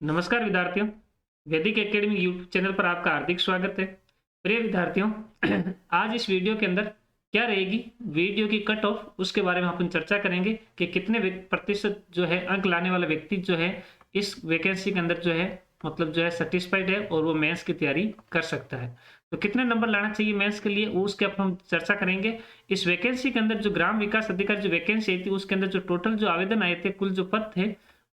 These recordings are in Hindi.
नमस्कार विद्यार्थियों, वैदिक एकेडमी यूट्यूब चैनल पर आपका हार्दिक स्वागत है। प्रिय विद्यार्थियों, आज इस वीडियो के अंदर क्या रहेगी, वीडियो की कट ऑफ उसके बारे में अपन चर्चा करेंगे कि कितने प्रतिशत जो है अंक लाने वाला व्यक्ति जो है इस वैकेंसी के अंदर जो है मतलब जो है सेटिस्फाइड है और वो मेंस की तैयारी कर सकता है। तो कितने नंबर लाना चाहिए मेंस के लिए वो उसके अपन चर्चा करेंगे। इस वैकेंसी के अंदर जो ग्राम विकास अधिकारी जो वैकेंसी आई थी उसके अंदर जो टोटल जो आवेदन आए थे,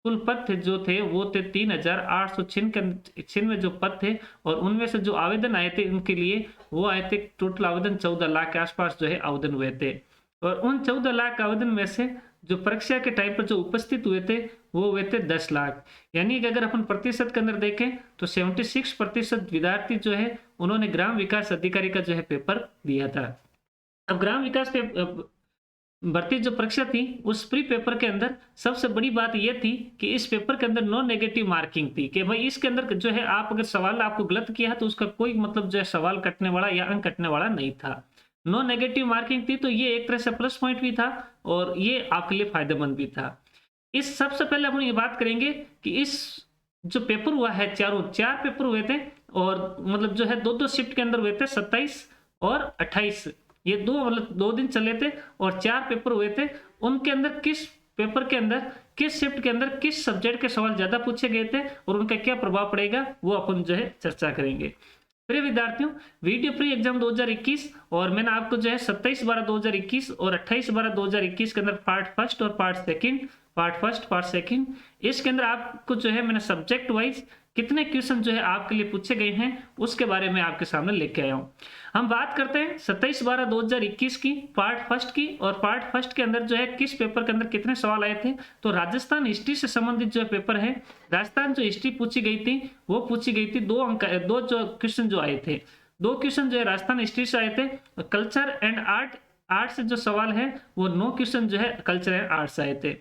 कुल पद थे जो थे वो थे 3,896 जो पद थे, और उनमें से जो आवेदन आए थे उनके लिए वो आए थे टोटल आवेदन 14 लाख के आसपास जो है आवेदन हुए थे। और उन 14 लाख आवेदन में से जो परीक्षा के टाइम पर जो उपस्थित हुए थे वो हुए थे 10 लाख। यानी कि अगर अपन प्रतिशत के अंदर देखें तो 76% विद्यार्थी जो है उन्होंने ग्राम विकास अधिकारी का जो है पेपर दिया था। अब ग्राम विकास भर्ती जो परीक्षा थी उस प्री पेपर के अंदर सबसे बड़ी बात यह थी कि इस पेपर के अंदर नो नेगेटिव मार्किंग थी कि भाई इसके अंदर जो है आप अगर सवाल आपको गलत किया है तो उसका कोई मतलब जो है सवाल कटने वाला या अंक कटने वाला नहीं था। नो नेगेटिव मार्किंग थी तो ये एक तरह से प्लस पॉइंट भी था और ये आपके लिए फायदेमंद भी था। इस सबसे पहले अपन ये बात करेंगे कि इस जो पेपर हुआ है चार पेपर हुए थे और मतलब जो है दो शिफ्ट के अंदर हुए थे 27 और 28। ये मतलब 2 दिन चले थे और 4 पेपर हुए थे। उनके अंदर किस पेपर के अंदर किस शिफ्ट के अंदर किस सब्जेक्ट के सवाल ज्यादा पूछे गए थे और उनका क्या प्रभाव पड़ेगा वो अपन जो है चर्चा करेंगे। प्रिय विद्यार्थियों, वीडियो प्री एग्जाम 2021 और मैंने आपको जो है 27/12/2021 और 28/12/2021 के अंदर पार्ट फर्स्ट और पार्ट सेकंड इसके अंदर आपको जो है मैंने सब्जेक्ट वाइज कितने क्वेश्चन जो है आपके लिए पूछे गए हैं उसके बारे में आपके सामने लेके आया हूं। हम बात करते हैं 27/12/2021 की पार्ट फर्स्ट की, और पार्ट फर्स्ट के अंदर जो है किस पेपर के अंदर कितने सवाल आए थे। तो राजस्थान हिस्ट्री से संबंधित जो पेपर है, राजस्थान जो हिस्ट्री पूछी गई थी वो पूछी गई थी 2 जो क्वेश्चन जो आए थे, 2 क्वेश्चन जो है राजस्थान हिस्ट्री से आए थे। कल्चर एंड आर्ट से जो सवाल है वो 9 क्वेश्चन जो है कल्चर एंड आर्ट से आए थे।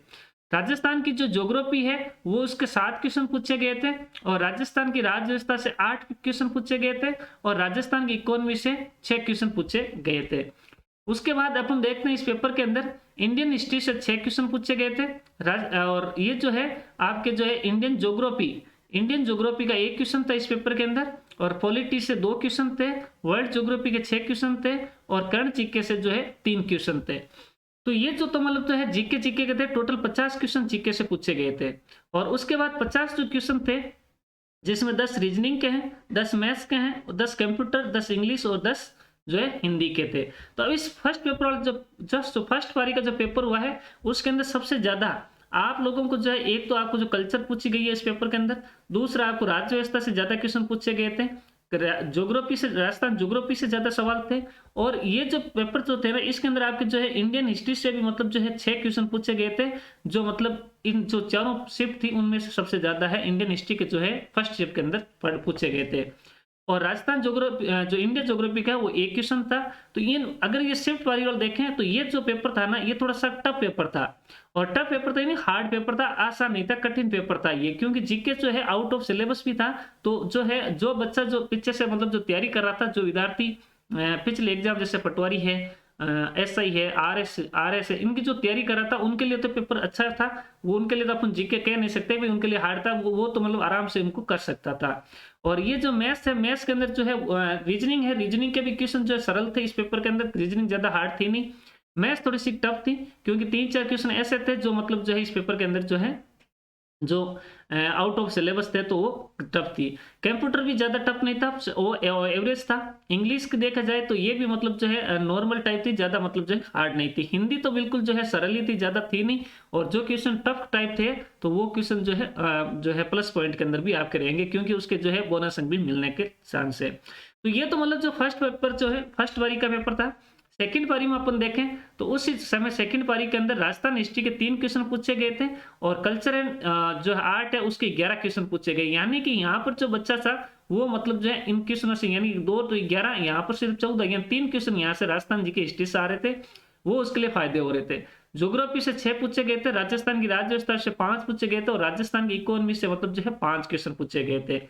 राजस्थान की जो ज्योग्राफी है वो उसके 7 क्वेश्चन पूछे गए थे, और राजस्थान की राज्य व्यवस्था से 8 क्वेश्चन पूछे गए थे, और राजस्थान की इकोनॉमी से 6 क्वेश्चन पूछे गए थे। उसके बाद अपन देखते हैं इस पेपर के अंदर इंडियन हिस्ट्री से 6 क्वेश्चन पूछे गए थे, और ये जो है आपके जो है इंडियन ज्योग्राफी का 1 क्वेश्चन था इस पेपर के अंदर, और पॉलिटी से 2 क्वेश्चन थे, वर्ल्ड ज्योग्राफी के 6 क्वेश्चन थे, और कर्ण जीके से जो है 3 क्वेश्चन थे। तो ये जो तो मतलब जो है जीके के थे टोटल 50 क्वेश्चन जीके से पूछे गए थे। और उसके बाद 50 जो क्वेश्चन थे जिसमें 10 रीजनिंग के हैं, 10 मैथ्स के हैं, 10 कंप्यूटर, 10 इंग्लिश और 10 जो है हिंदी के थे। तो अब इस फर्स्ट पेपर वाला जो फर्स्ट पारी का जो पेपर हुआ है उसके अंदर सबसे ज्यादा आप लोगों को जो है एक तो आपको जो कल्चर पूछी गई है इस पेपर के अंदर, दूसरा आपको राज्य व्यवस्था से ज्यादा क्वेश्चन पूछे गए थे, ज्योग्राफी से राजस्थान ज्योग्राफी से ज्यादा सवाल थे, और ये जो पेपर जो थे ना इसके अंदर आपके जो है इंडियन हिस्ट्री से भी मतलब जो है 6 क्वेश्चन पूछे गए थे, जो मतलब इन जो चारों शिफ्ट थी उनमें से सबसे ज्यादा है इंडियन हिस्ट्री के जो है फर्स्ट शिफ्ट के अंदर पूछे गए थे। और राजस्थान ज्योग्राफी जो इंडिया ज्योग्राफी का वो 1 क्वेश्चन था। तो ये अगर ये शिफ्ट वाली और देखें तो ये जो पेपर था ना ये थोड़ा सा टफ पेपर था, और टफ पेपर था यानी हार्ड पेपर था, आसान नहीं था, कठिन पेपर था ये, क्योंकि जीके जो है आउट ऑफ सिलेबस भी था। तो जो है जो बच्चा जो पीछे से मतलब जो तैयारी कर रहा था, जो विद्यार्थी पिछले एग्जाम जैसे पटवारी है, एसआई है, आरएस है, इनकी जो तैयारी कर रहा था उनके लिए तो पेपर अच्छा था। वो उनके लिए तो अपन जीके कह नहीं सकते भाई उनके लिए हार्ड था, वो तो मतलब आराम से उनको कर सकता था। और ये जो मैथ्स है, मैथ्स के अंदर जो है रीजनिंग है, रीजनिंग के भी क्वेश्चन जो है सरल थे इस पेपर के अंदर, रीजनिंग ज्यादा हार्ड थी नहीं। मैथ्स थोड़ी सी टफ थी क्योंकि 3-4 क्वेश्चन ऐसे थे जो मतलब जो है इस पेपर के अंदर जो है जो आउट ऑफ सिलेबस थे तो वो टफ थी। कंप्यूटर भी ज्यादा टफ नहीं था, वो एवरेज था। इंग्लिश की देखा जाए तो ये भी मतलब जो है नॉर्मल टाइप थी, ज्यादा मतलब जो है हार्ड नहीं थी। हिंदी तो बिल्कुल जो है सरल ही थी, ज्यादा थी नहीं। और जो क्वेश्चन टफ टाइप थे तो वो क्वेश्चन जो है प्लस पॉइंट के अंदर भी आपके रहेंगे, क्योंकि उसके जो है बोनस अंक भी मिलने के चांस है। तो ये तो मतलब जो फर्स्ट पेपर जो है फर्स्ट बारी का पेपर था। सेकंड पारी में अपन देखें तो उसी समय सेकंड पारी के अंदर राजस्थान हिस्ट्री के 3 क्वेश्चन पूछे गए थे, और कल्चर एंड जो आर्ट है उसके 11 क्वेश्चन पूछे गए। यानी कि यहाँ पर जो बच्चा था वो मतलब जो है इन क्वेश्चनों से यानी 2 तो 11, यहाँ पर सिर्फ 14, यानी 3 क्वेश्चन यहाँ से राजस्थान जी के हिस्ट्री से आ रहे थे, वो उसके लिए फायदे हो रहे थे। ज्योग्राफी से 6 पूछे गए थे, राजस्थान की राज्य व्यवस्था से 5 पूछे गए थे, और राजस्थान की इकोनॉमी से मतलब जो है 5 क्वेश्चन पूछे गए थे।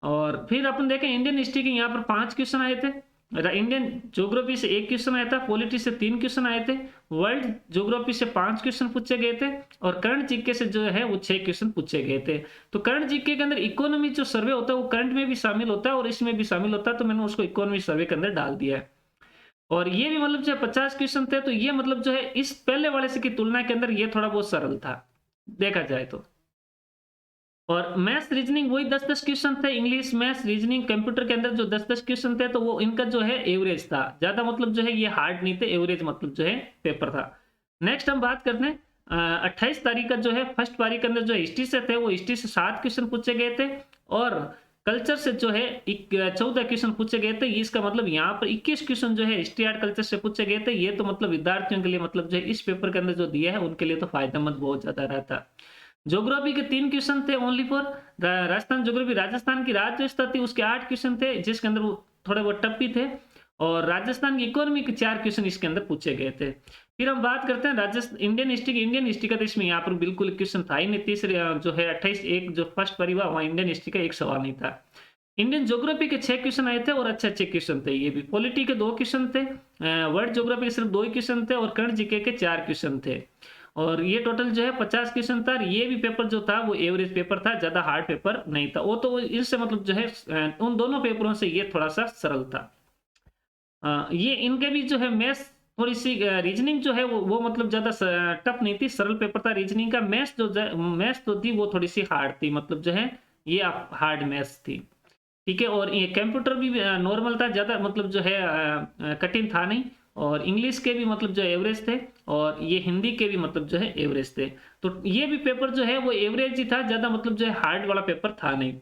और फिर अपन देखें इंडियन हिस्ट्री के यहाँ पर 5 क्वेश्चन आए थे, इंडियन ज्योग्राफी से 1 क्वेश्चन आया था, पॉलिटी से 3 क्वेश्चन आए थे, वर्ल्ड ज्योग्राफी से 5 क्वेश्चन पूछे गए थे और करंट जीके से जो है वो 6 क्वेश्चन पूछे गए थे। तो करंट जीके के अंदर इकोनॉमी जो सर्वे होता है वो करंट में भी शामिल होता है और इसमें भी शामिल होता है, तो मैंने उसको इकोनॉमी सर्वे के अंदर डाल दिया है। और ये भी मतलब जो है 50 क्वेश्चन थे, तो ये मतलब जो है इस पहले वाले से की तुलना के अंदर ये थोड़ा बहुत सरल था देखा जाए तो। और मैथ्स रीजनिंग वही 10-10 क्वेश्चन थे, इंग्लिश मैथ्स रीजनिंग कंप्यूटर के अंदर जो 10-10 क्वेश्चन थे, तो वो इनका जो है एवरेज था, ज्यादा मतलब जो है ये हार्ड नहीं थे, एवरेज मतलब जो है पेपर था। नेक्स्ट हम बात करते हैं 28 तारीख का जो है फर्स्ट पारी के अंदर जो हिस्ट्री से थे, वो हिस्ट्री से 7 क्वेश्चन पूछे गए थे और कल्चर से जो है 14 क्वेश्चन पूछे गए थे। इसका मतलब यहाँ पर 21 क्वेश्चन जो है हिस्ट्री आर्ट कल्चर से पूछे गए थे। ये तो मतलब विद्यार्थियों के लिए मतलब जो है इस पेपर के अंदर जो दिया है उनके लिए तो फायदेमंद बहुत ज्यादा रहता। ज्योग्राफी के 3 क्वेश्चन थे only for Rajasthan geography, Rajasthan की राज्य व्यवस्था थी उसके 8 क्वेश्चन थे जिसके अंदर वो थोड़े बहुत टफ भी थे और राजस्थान की इकोनॉमी के 4 क्वेश्चन इसके अंदर पूछे गए थे। फिर हम बात करते हैं राजस्थान इंडियन हिस्ट्री का, तो इसमें यहाँ पर बिल्कुल क्वेश्चन था ही नहीं। तीसरे जो है 28 एक जो फर्स्ट पारी हुआ वहाँ इंडियन हिस्ट्री का एक सवाल नहीं था। इंडियन ज्योग्राफी के 6 क्वेश्चन आए थे और अच्छे क्वेश्चन थे ये भी। पॉलिटी के 2 क्वेश्चन थे, वर्ल्ड ज्योग्राफी के सिर्फ 2 ही क्वेश्चन थे और करंट जीके के 4 क्वेश्चन थे और ये टोटल जो है 50 क्वेश्चन था। ये भी पेपर जो था वो एवरेज पेपर था, ज्यादा हार्ड पेपर नहीं था। वो तो इससे मतलब जो है उन दोनों पेपरों से ये थोड़ा सा सरल था। ये इनके भी जो है मैथ्स थोड़ी सी रीजनिंग जो है वो मतलब ज्यादा टफ नहीं थी, सरल पेपर था रीजनिंग का। मैथ्स जो थी वो थोड़ी सी हार्ड थी, मतलब जो है ये हार्ड मैथ्स थी, ठीक है। और ये कंप्यूटर भी नॉर्मल था, ज्यादा मतलब जो है कठिन था नहीं। और इंग्लिश के भी मतलब जो एवरेज थे और ये हिंदी के भी मतलब जो है एवरेज थे। तो ये भी पेपर जो है वो एवरेज ही था, ज्यादा मतलब जो है हार्ड वाला पेपर था नहीं,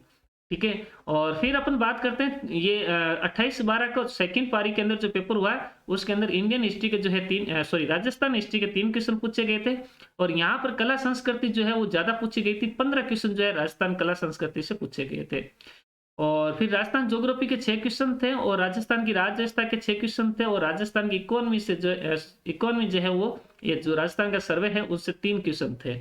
ठीक है। और फिर अपन बात करते हैं ये 28/12 को सेकंड पारी के अंदर जो पेपर हुआ है उसके अंदर इंडियन हिस्ट्री के जो है राजस्थान हिस्ट्री के 3 क्वेश्चन पूछे गए थे और यहाँ पर कला संस्कृति जो है वो ज्यादा पूछी गई थी। 15 क्वेश्चन जो है राजस्थान कला संस्कृति से पूछे गए थे। और फिर राजस्थान ज्योग्राफी के 6 क्वेश्चन थे और राजस्थान की राज्य व्यवस्था के 6 क्वेश्चन थे और राजस्थान की इकोनॉमी से जो इकोनॉमी जो है वो ये जो राजस्थान का सर्वे है उससे 3 क्वेश्चन थे।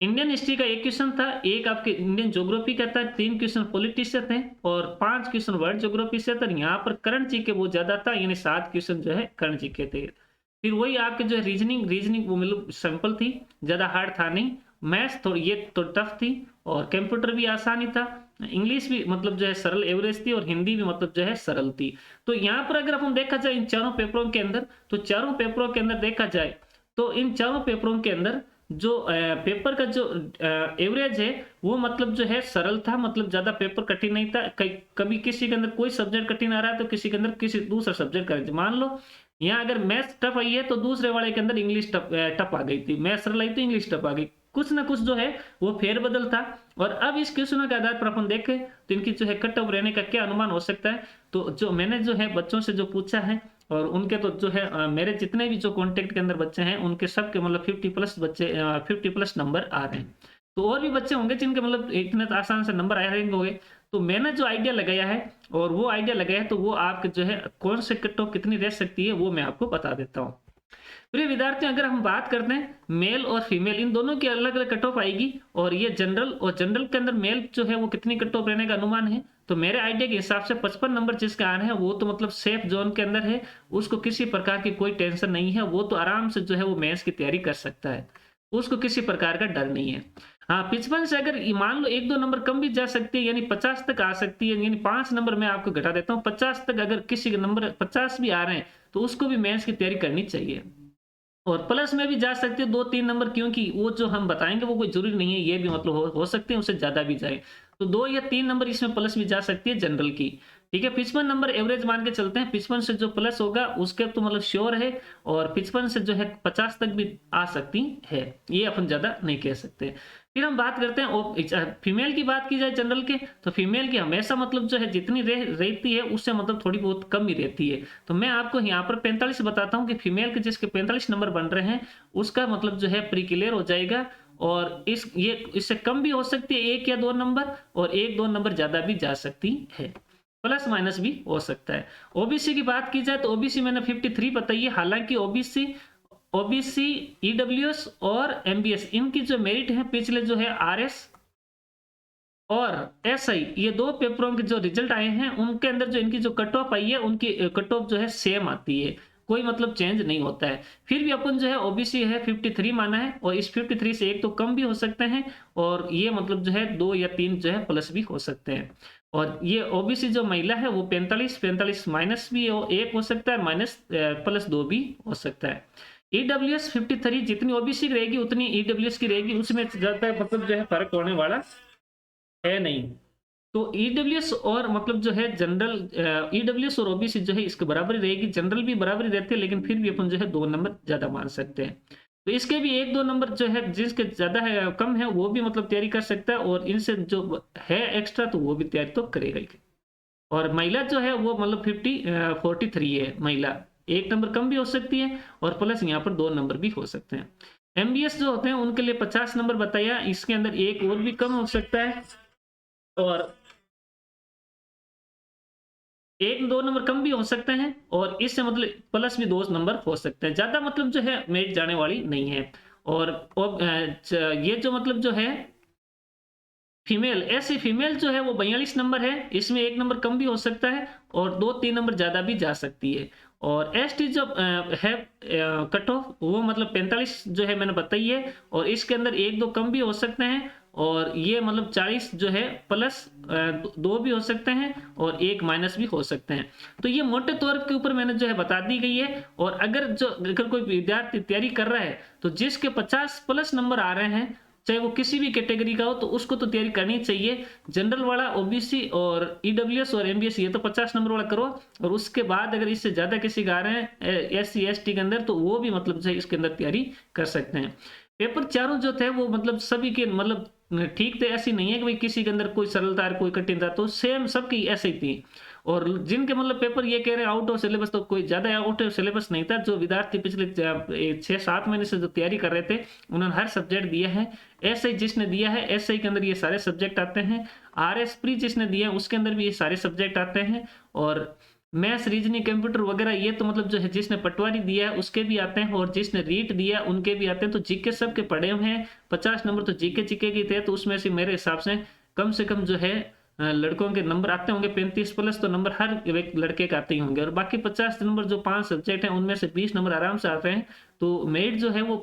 इंडियन हिस्ट्री का 1 क्वेश्चन था, एक आपके इंडियन ज्योग्राफी का था, 3 क्वेश्चन पॉलिटी से थे और 5 क्वेश्चन वर्ल्ड ज्योग्राफी से थे। यहाँ पर करंट जीके बहुत ज्यादा था, यानी 7 क्वेश्चन जो है करंट जीके थे। फिर वही आपके जो है रीजनिंग वो मतलब सिंपल थी, ज्यादा हार्ड था नहीं। मैथ्स थोड़ी ये तो टफ थी और कंप्यूटर भी आसान ही था। इंग्लिश भी मतलब जो है सरल एवरेज थी और हिंदी भी मतलब जो है सरल थी। तो यहाँ पर अगर अपन देखा जाए इन चारों पेपरों के अंदर, तो चारों पेपरों के अंदर देखा जाए तो इन चारों पेपरों के अंदर जो पेपर का जो एवरेज है वो मतलब जो है सरल था, मतलब ज्यादा पेपर कठिन नहीं था। कभी किसी के अंदर कोई सब्जेक्ट कठिन आ रहा है तो किसी के अंदर किसी दूसरा सब्जेक्ट का, मान लो यहाँ अगर मैथ्स टफ आई है तो दूसरे वाले के अंदर इंग्लिश टफ आ गई थी, मैथ्स सरल आई तो इंग्लिश टफ आ गई। कुछ ना कुछ जो है वो फेरबदल था। और अब इस क्वेश्चनों के आधार पर अपन देखें तो इनकी जो है कट ऑफ रहने का क्या अनुमान हो सकता है। तो जो मैंने जो है बच्चों से जो पूछा है और उनके तो जो है मेरे जितने भी जो कांटेक्ट के अंदर बच्चे हैं उनके सबके मतलब 50 प्लस नंबर आ रहे हैं। तो और भी बच्चे होंगे जिनके मतलब इतने आसान से नंबर आए होंगे। तो मैंने जो आइडिया लगाया है और वो आइडिया लगाया है तो वो आपके जो है कौन से कट ऑफ कितनी रह सकती है वो मैं आपको बता देता हूँ। प्रिय विद्यार्थियों, अगर हम बात करते हैं मेल और फीमेल इन दोनों की अलग अलग कट ऑफ आएगी और ये जनरल के अंदर मेल जो है वो कितनी कट ऑफ रहने का अनुमान है, तो मेरे आइडिया के हिसाब से 55 नंबर जिसके आ रहे हैं वो तो मतलब सेफ जोन के अंदर है, उसको किसी प्रकार की कोई टेंशन नहीं है, वो तो आराम से जो है वो मेंस की तैयारी कर सकता है, उसको किसी प्रकार का डर नहीं है। हाँ, 55 से अगर मान लो 1-2 नंबर कम भी जा सकती है, यानी 50 तक आ सकती है, यानी 5 नंबर मैं आपको घटा देता हूँ, 50 तक अगर किसी के नंबर 50 भी आ रहे हैं तो उसको भी मेंस की तैयारी करनी चाहिए। और प्लस में भी जा सकते हैं 2-3 नंबर, क्योंकि वो जो हम बताएंगे वो कोई जरूरी नहीं है, ये भी मतलब हो सकते हैं उससे ज्यादा भी जाए, तो 2 या 3 नंबर इसमें प्लस भी जा सकती है जनरल की, ठीक है। 55 नंबर एवरेज मान के चलते हैं, 55 से जो प्लस होगा उसके तो मतलब श्योर है और 55 से जो है 50 तक भी आ सकती है, ये अपन ज्यादा नहीं कह सकते। फिर हम बात करते हैं फीमेल की, बात की जाए जनरल के, तो फीमेल की हमेशा मतलब जो है जितनी रहती है उससे मतलब थोड़ी बहुत कम ही रहती है। तो मैं आपको यहाँ पर 45 बताता हूँ कि फीमेल के जिसके 45 नंबर बन रहे हैं उसका मतलब जो है प्री क्लियर हो जाएगा और इससे कम भी हो सकती है 1 या 2 नंबर और 1-2 नंबर ज्यादा भी जा सकती है, प्लस माइनस भी हो सकता है। ओबीसी की बात की जाए तो ओबीसी मैंने 53 बताई है, हालांकि ओबीसी ईडब्ल्यूएस और एमबीएस इनकी जो मेरिट है पिछले जो है आरएस और एसआई, ये दो पेपरों के जो रिजल्ट आए हैं उनके अंदर जो इनकी जो कट ऑफ आई है उनकी कट ऑफ जो है सेम आती है, कोई मतलब चेंज नहीं होता है। फिर भी अपन जो है ओबीसी है 53 माना है और इस 53 से एक तो कम भी हो सकते हैं और ये मतलब जो है 2 या 3 जो है प्लस भी हो सकते हैं। और ये ओबीसी जो महिला है वो 45 माइनस भी एक हो सकता है, माइनस प्लस 2 भी हो सकता है। ईडब्ल्यूएस 53 जितनी ओबीसी की रहेगी उतनी ईडब्ल्यूएस की रहेगी, उसमें ज्यादा मतलब जो है फर्क होने वाला है नहीं। तो ईडब्ल्यूएस और मतलब जो है जनरल, ईडब्ल्यूएस और ओबीसी जो है इसके बराबरी रहेगी, जनरल भी बराबरी रहते हैं लेकिन फिर भी अपन जो है 2 नंबर ज्यादा मान सकते हैं। तो इसके भी 1-2 नंबर जो है जिसके ज्यादा है कम है वो भी मतलब तैयारी कर सकता है और इनसे जो है एक्स्ट्रा तो वो भी तैयारी तो करेगा ही। और महिला जो है वो मतलब 43 है महिला, 1 नंबर कम भी हो सकती है और प्लस यहाँ पर 2 नंबर भी हो सकते हैं। एमबीएस जो होते हैं उनके लिए 50 नंबर बताया, इसके अंदर एक और भी कम हो सकता है और 1-2 नंबर कम भी हो सकते हैं और इससे मतलब प्लस भी 2 नंबर हो सकते हैं, ज्यादा मतलब जो है मेरिट जाने वाली नहीं है। और ये जो मतलब जो है फीमेल, ऐसी फीमेल जो है वो 42 नंबर है, इसमें 1 नंबर कम भी हो सकता है और 2-3 नंबर ज्यादा भी जा सकती है। और एसटी जो है कट ऑफ वो मतलब 45 जो है मैंने बताई है और इसके अंदर 1-2 कम भी हो सकते हैं और ये मतलब 40 जो है प्लस 2 भी हो सकते हैं और 1 माइनस भी हो सकते हैं। तो ये मोटे तौर के ऊपर मैंने जो है बता दी गई है। और अगर कोई विद्यार्थी तैयारी कर रहा है तो जिसके 50 प्लस नंबर आ रहे हैं, चाहे वो किसी भी कैटेगरी का हो, तो उसको तो तैयारी करनी चाहिए। जनरल वाला, ओबीसी और ईडब्ल्यूएस और एमबीएस ये तो 50 नंबर वाला करो और उसके बाद अगर इससे ज्यादा किसी का आ रहे हैं एससी एसटी के अंदर तो वो भी मतलब जो है इसके अंदर तैयारी कर सकते हैं। पेपर चारों जो थे वो मतलब सभी के मतलब ठीक थे, ऐसी नहीं है कि भाई किसी के अंदर कोई सरलता है कोई कठिन था, तो सेम सबकी ऐसे ही थी। और जिनके मतलब पेपर ये कह रहे हैं आउट ऑफ सिलेबस, तो कोई ज्यादा आउट ऑफ सिलेबस नहीं था। जो विद्यार्थी पिछले 6-7 महीने से जो तैयारी कर रहे थे उन्होंने हर सब्जेक्ट दिया है। एसआई जिसने दिया है, एसआई के अंदर ये सारे सब्जेक्ट आते हैं। आरएस प्री जिसने दिया है उसके अंदर भी ये सारे सब्जेक्ट आते हैं। और मैथ्स रीजनिंग कंप्यूटर वगैरह ये तो मतलब जो है जिसने पटवारी दिया है उसके भी आते हैं और जिसने रीट दिया उनके भी आते हैं। तो जीके सबके पढ़े हुए हैं, 50 नंबर तो जीके के थे, तो उसमें से मेरे हिसाब से कम जो है लड़कों के नंबर आते होंगे 35 प्लस, तो नंबर हर एक लड़के के आते ही होंगे। और बाकी 50 नंबर जो 5 सब्जेक्ट हैं उनमें से 20 नंबर आराम से आते हैं। तो मेरिट जो है वो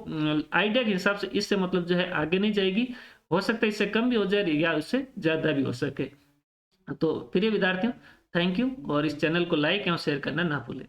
आइडिया के हिसाब से इससे मतलब जो है आगे नहीं जाएगी, हो सकता है इससे कम भी हो जाए या उससे ज्यादा भी हो सके। तो प्रिय विद्यार्थियों, थैंक यू और इस चैनल को लाइक एवं शेयर करना ना भूलें।